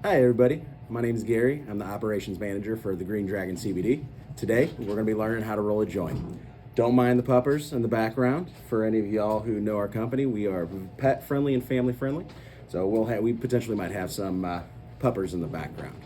Hi everybody, my name is Gary. I'm the operations manager for the Green Dragon CBD. Today we're going to be learning how to roll a joint. Don't mind the puppers in the background. For any of y'all who know our company, we are pet friendly and family friendly. So we potentially might have some puppers in the background.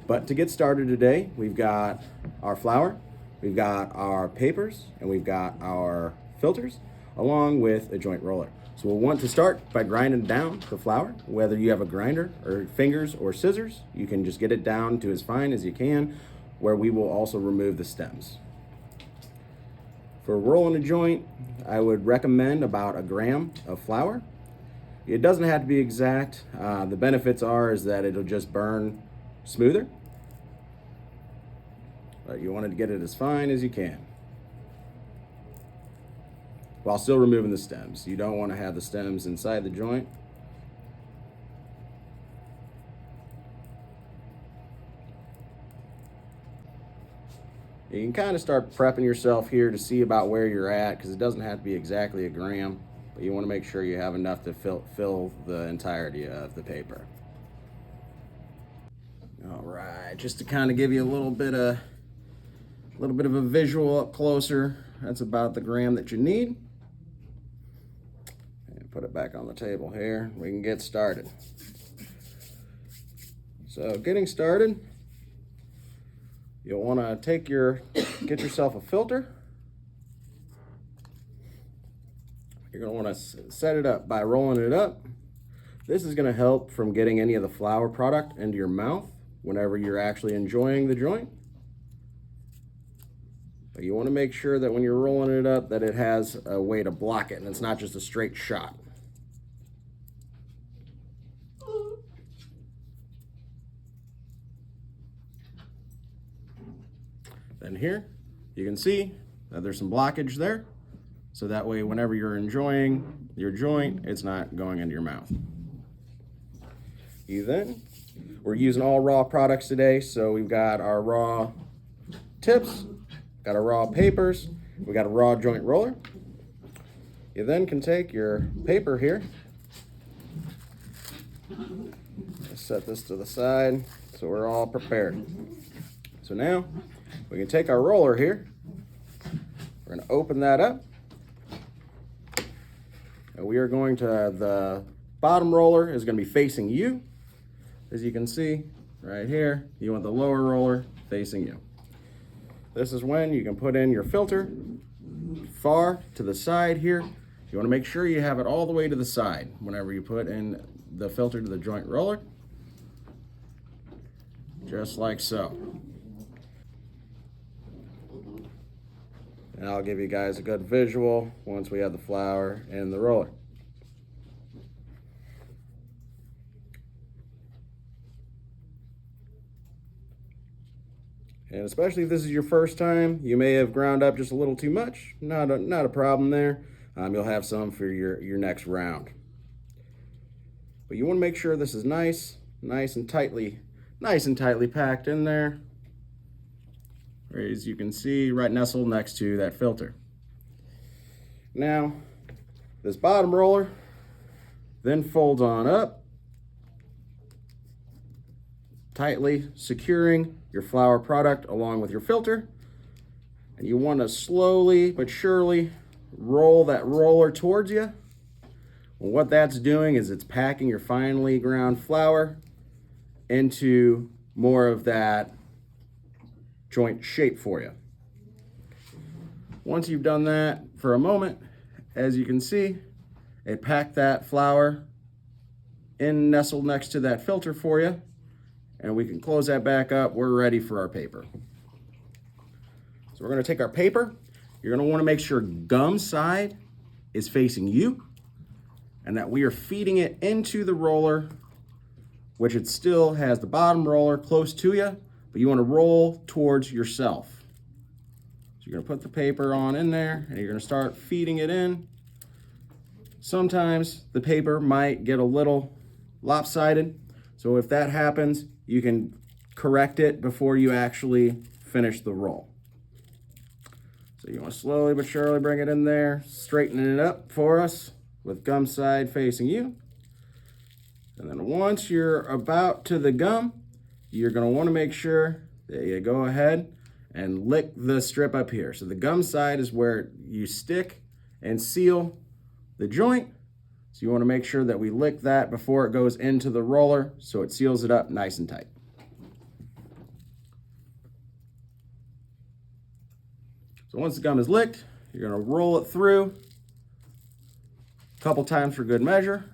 But to get started today, we've got our flour, we've got our papers, and we've got our filters, along with a joint roller. So we'll want to start by grinding down the flour. Whether you have a grinder or fingers or scissors, you can just get it down to as fine as you can, where we will also remove the stems. For rolling a joint, I would recommend about a gram of flour. It doesn't have to be exact. The benefits is that it'll just burn smoother. But you want to get it as fine as you can, while still removing the stems. You don't want to have the stems inside the joint. You can kind of start prepping yourself here to see about where you're at, because it doesn't have to be exactly a gram, but you want to make sure you have enough to fill the entirety of the paper. All right, just to kind of give you a little bit of a visual up closer, that's about the gram that you need. And put it back on the table here. We can get started. So getting started, you'll want to get yourself a filter. You're going to want to set it up by rolling it up. This is going to help from getting any of the flour product into your mouth whenever you're actually enjoying the joint. But you want to make sure that when you're rolling it up that it has a way to block it and it's not just a straight shot. Then here, you can see that there's some blockage there. So that way, whenever you're enjoying your joint, it's not going into your mouth. We're using all raw products today. So we've got our raw tips, got our raw papers, we got a raw joint roller. You then can take your paper here, set this to the side so we're all prepared. So now we can take our roller here, we're going to open that up, and we are going to, the bottom roller is going to be facing you. As you can see right here, you want the lower roller facing you. This is when you can put in your filter far to the side here. You want to make sure you have it all the way to the side whenever you put in the filter to the joint roller, just like so. And I'll give you guys a good visual once we have the flour in the roller. And especially if this is your first time, you may have ground up just a little too much. Not a problem there. You'll have some for your next round. But you want to make sure this is nice and tightly packed in there. As you can see, right nestled next to that filter. Now, this bottom roller then folds on up, tightly securing your flour product along with your filter. And you want to slowly but surely roll that roller towards you. Well, what that's doing is it's packing your finely ground flour into more of that joint shape for you. Once you've done that for a moment, as you can see, it packed that flour in nestled next to that filter for you. And we can close that back up. We're ready for our paper. So we're going to take our paper. You're going to want to make sure gum side is facing you and that we are feeding it into the roller, which it still has the bottom roller close to you, but you want to roll towards yourself. So you're going to put the paper on in there and you're going to start feeding it in. Sometimes the paper might get a little lopsided. So if that happens, you can correct it before you actually finish the roll. So you want to slowly but surely bring it in there, straightening it up for us with gum side facing you. And then once you're about to the gum, you're gonna wanna make sure that you go ahead and lick the strip up here. So the gum side is where you stick and seal the joint. So you wanna make sure that we lick that before it goes into the roller so it seals it up nice and tight. So once the gum is licked, you're gonna roll it through a couple times for good measure.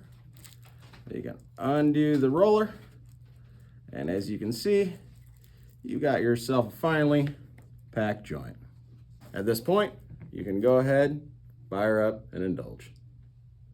You can undo the roller, and as you can see, you got yourself a finely packed joint. At this point, you can go ahead, fire up, and indulge.